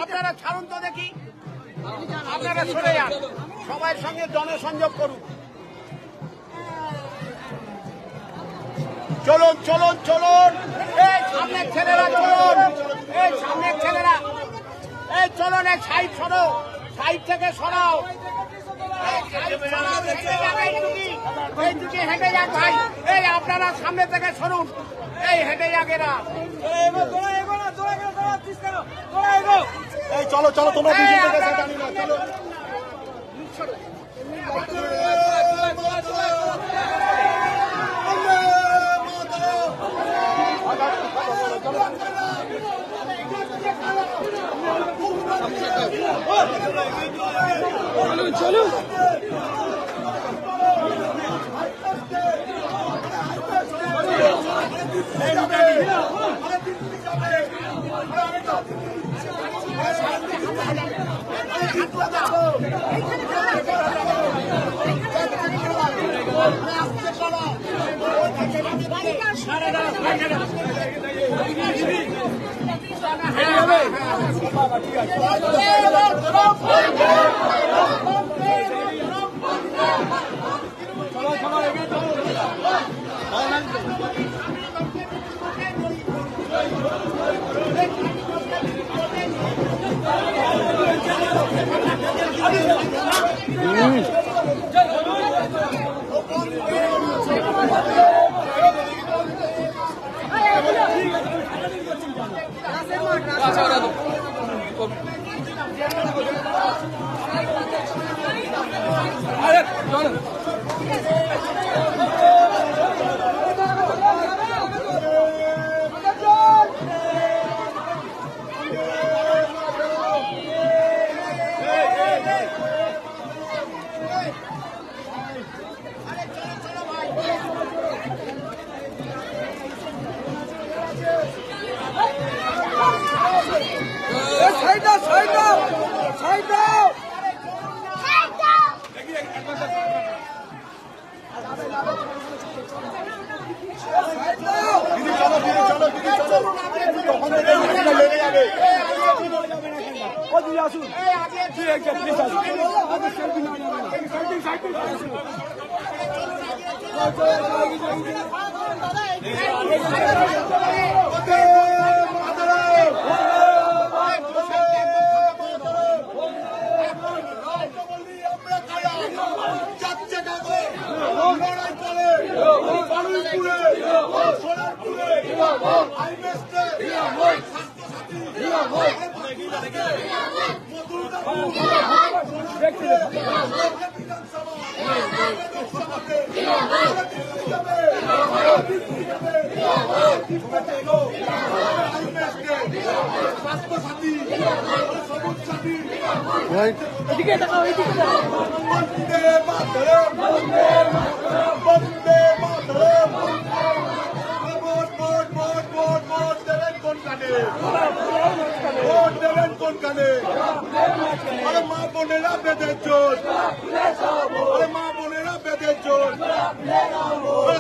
আপনারা ছাড়ুন তো দেখি, আপনারা সরে যান, সবার সঙ্গে জনসংযোগ করুন। চলুন চলুন চলুন, এই সামনের ছেলেরা চলুন, এই সামনের ছেলেরা, এই চলুন, এক সাইড সরো, সাইড থেকে সরাও, এই দিকে হেঁটে যাক ভাই, এই আপনারা সামনে থেকে সরুন, এই হেঁটে যাক এরা। এই চলো চলো, তোমরা চলো। চলো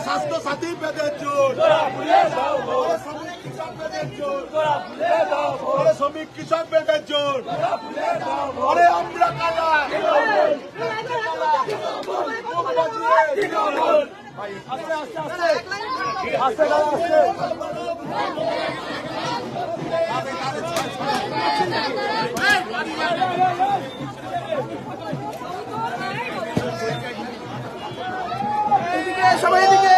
স্বাস্থ্য সাথী পেদের জোর, শ্রমিক কৃষক পেদের জোর, আমরা কারা সবাই এদিকে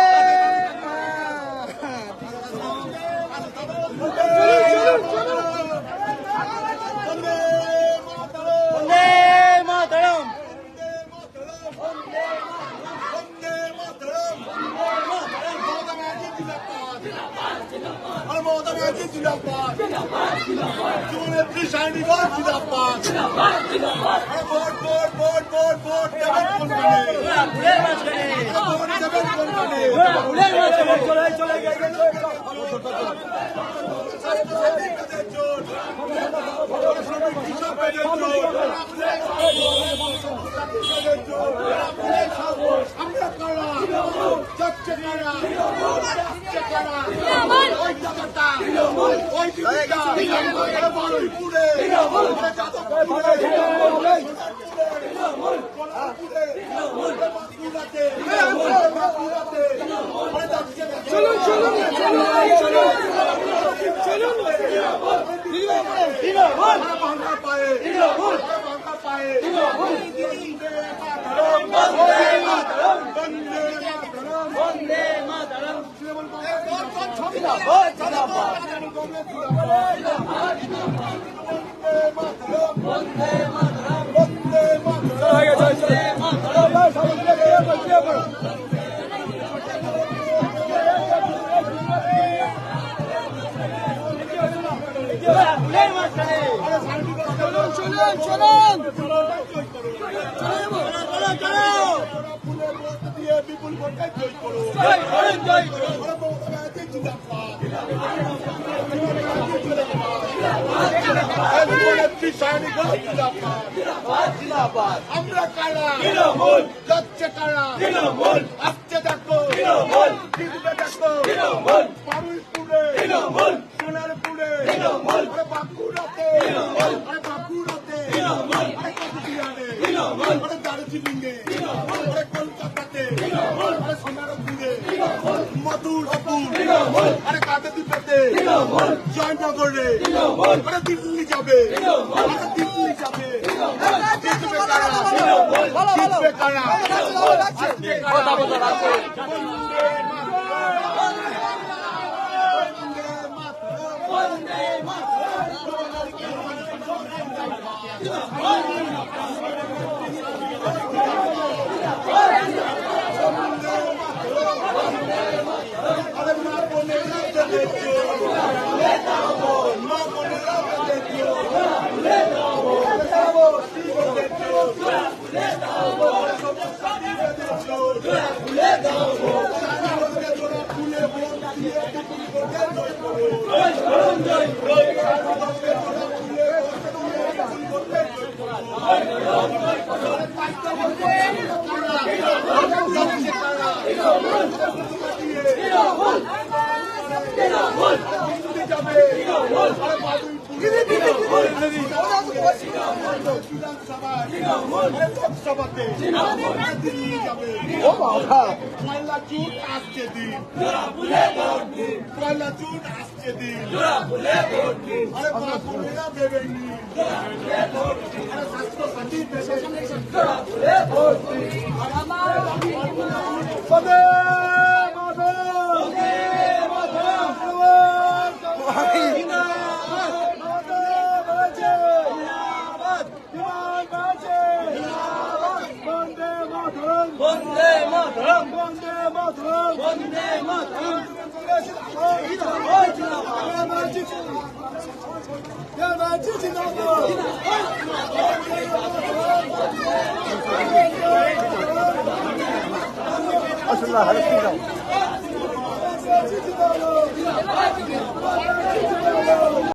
বিপুল ভোটে জয় করো। আমরা কারা যাচ্ছে কারা আসছে দেখো দেখো পারুলপুরে সোনারপুরে বাঁকুড়াতে বাঁকুড়াতে দার্জিলিংয়ে কলকাতাতে সোনারপুরে মধুরপুর আরে কাদের দ্বীপেতে জয়নগরে দিল্লি যাবে দিল্লি যাবে জিতবে কারা জিতবে কারা পয়লা জুন আসছে দিন পয়লা জুন আসছে দিন আরে বাপুরা দেবেনি আরে স্বাস্থ্য সাথী বন্দে মাতরম বন্দে মাতরম বন্দে মাতরম আসলে